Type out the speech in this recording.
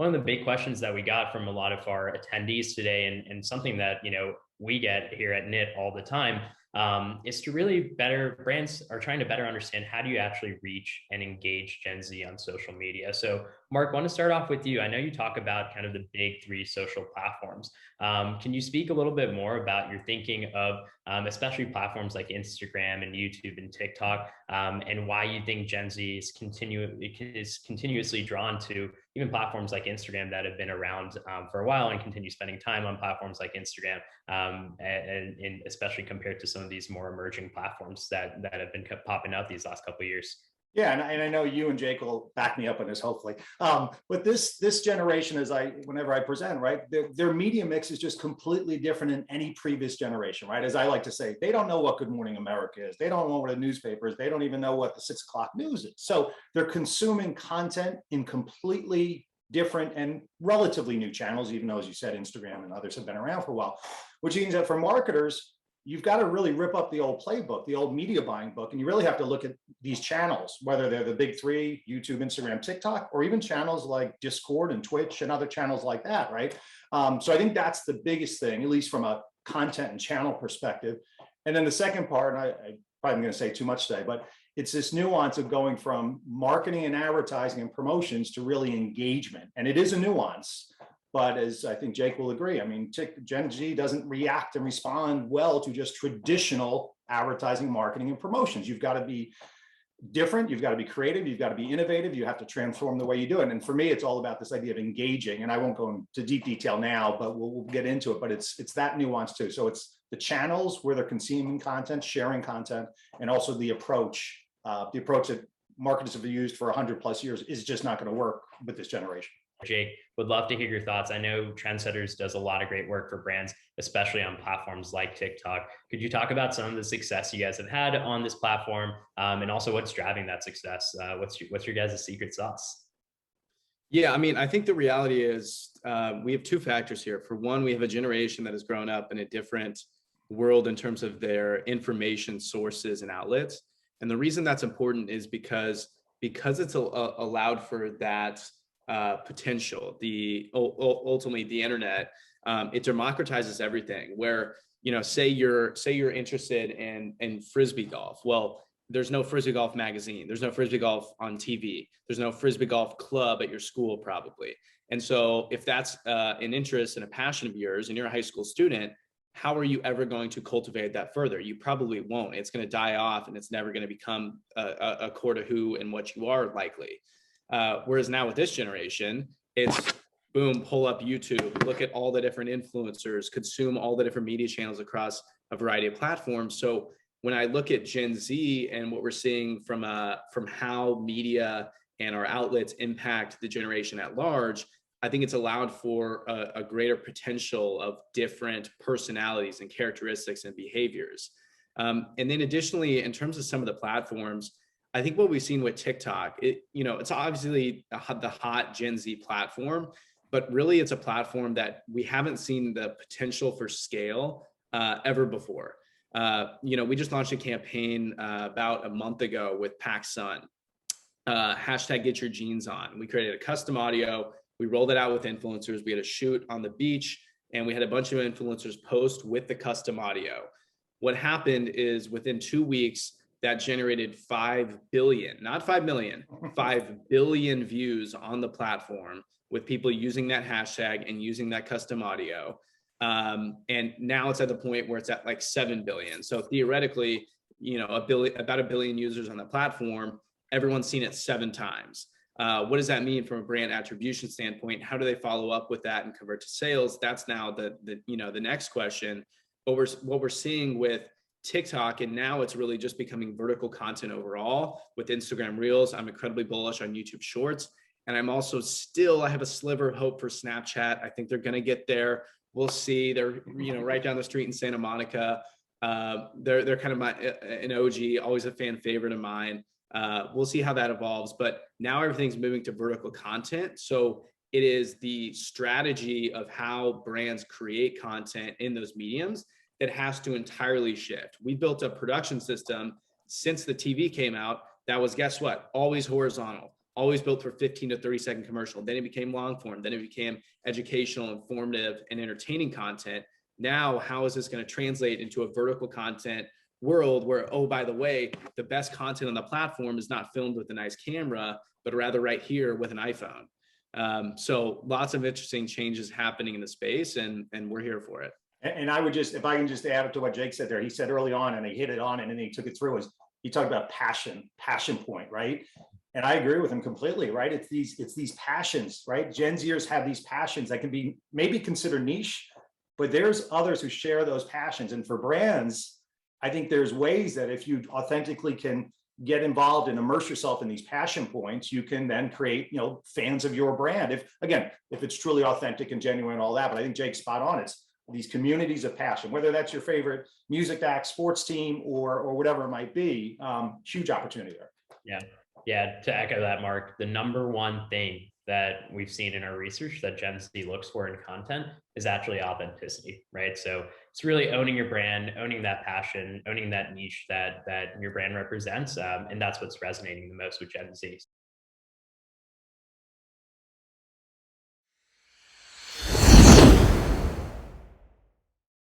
one of the big questions that we got from a lot of our attendees today, and something that we get here at knit all the time, is to really better brands are trying to better understand how do you actually reach and engage Gen Z on social media. So Mark, I want to start off with you. I know you talk about kind of the big three social platforms. Can you speak a little bit more about your thinking of especially platforms like Instagram and YouTube and TikTok, and why you think Gen Z is continuously drawn to even platforms like Instagram that have been around for a while and continue spending time on platforms like Instagram, and especially compared to some of these more emerging platforms that have been popping up these last couple of years. Yeah, and I know you and Jake will back me up on this, hopefully. But this generation, whenever I present, right, their media mix is just completely different than any previous generation, right? As I like to say, they don't know what Good Morning America is. They don't know what a newspaper is. They don't even know what the 6 o'clock news is. So they're consuming content in completely different and relatively new channels, even though, as you said, Instagram and others have been around for a while, which means that for marketers, you've got to really rip up the old playbook, the old media buying book, and you really have to look at these channels, whether they're the big three, YouTube, Instagram, TikTok, or even channels like Discord and Twitch and other channels like that, right? So I think that's the biggest thing, at least from a content and channel perspective. And then the second part, and I probably am going to say too much today, but it's this nuance of going from marketing and advertising and promotions to really engagement. And it is a nuance. But as I think Jake will agree, I mean, Gen Z doesn't react and respond well to just traditional advertising, marketing, and promotions. You've got to be different. You've got to be creative. You've got to be innovative. You have to transform the way you do it. And for me, it's all about this idea of engaging. And I won't go into deep detail now, but we'll get into it. But it's that nuance too. So it's the channels where they're consuming content, sharing content, and also the approach that marketers have used for 100+ years is just not going to work with this generation. Jake, would love to hear your thoughts. I know Trendsetters does a lot of great work for brands, especially on platforms like TikTok. Could you talk about some of the success you guys have had on this platform, and also what's driving that success? What's your guys' secret sauce? Yeah, I mean, I think the reality is we have two factors here. For one, we have a generation that has grown up in a different world in terms of their information sources and outlets. And the reason that's important is because it's allowed for that potential. Ultimately the internet, it democratizes everything. Where say you're interested in frisbee golf. Well, there's no frisbee golf magazine. There's no frisbee golf on TV. There's no frisbee golf club at your school probably. And so if that's an interest and a passion of yours, and you're a high school student, how are you ever going to cultivate that further? You probably won't. It's going to die off, and it's never going to become a core to who and what you are likely. Whereas now with this generation, it's boom, pull up YouTube, look at all the different influencers, consume all the different media channels across a variety of platforms. So when I look at Gen Z and what we're seeing from how media and our outlets impact the generation at large, I think it's allowed for a greater potential of different personalities and characteristics and behaviors. And then additionally, in terms of some of the platforms, I think what we've seen with TikTok, it's obviously the hot Gen Z platform, but really it's a platform that we haven't seen the potential for scale ever before. We just launched a campaign about a month ago with PacSun, hashtag Get Your Jeans On. We created a custom audio. We rolled it out with influencers. We had a shoot on the beach, and we had a bunch of influencers post with the custom audio. What happened is within 2 weeks, that generated 5 billion, not 5 million, 5 billion views on the platform with people using that hashtag and using that custom audio. And now it's at the point where it's at like 7 billion. So theoretically, about a billion users on the platform, everyone's seen it 7 times. What does that mean from a brand attribution standpoint? How do they follow up with that and convert to sales? That's now the next question. But what we're seeing with TikTok, and now it's really just becoming vertical content overall with Instagram Reels. I'm incredibly bullish on YouTube Shorts. And I'm also I have a sliver of hope for Snapchat. I think they're going to get there. We'll see. They're, right down the street in Santa Monica. They're kind of an OG, always a fan favorite of mine. We'll see how that evolves, but now everything's moving to vertical content. So it is the strategy of how brands create content in those mediums that has to entirely shift. We built a production system since the TV came out that was, guess what? Always horizontal, always built for 15 to 30-second commercial. Then it became long form. Then it became educational, informative, and entertaining content. Now, how is this going to translate into a vertical content world where, oh, by the way, the best content on the platform is not filmed with a nice camera, but rather right here with an iPhone. So lots of interesting changes happening in the space, and we're here for it. And I would just, if I can just add to what Jake said there, he said early on, and he hit it on, and then he took it through, is he talked about passion point, right? And I agree with him completely, right? It's these passions, right? Gen Zers have these passions that can be maybe considered niche, but there's others who share those passions. And for brands, I think there's ways that if you authentically can get involved and immerse yourself in these passion points, you can then create, fans of your brand. If it's truly authentic and genuine and all that, but I think Jake's spot on. It's these communities of passion, whether that's your favorite music act, sports team, or whatever it might be. Huge opportunity there. Yeah. To echo that, Mark, the number one thing that we've seen in our research that Gen Z looks for in content is actually authenticity, right? So it's really owning your brand, owning that passion, owning that niche that your brand represents, and that's what's resonating the most with Gen Z.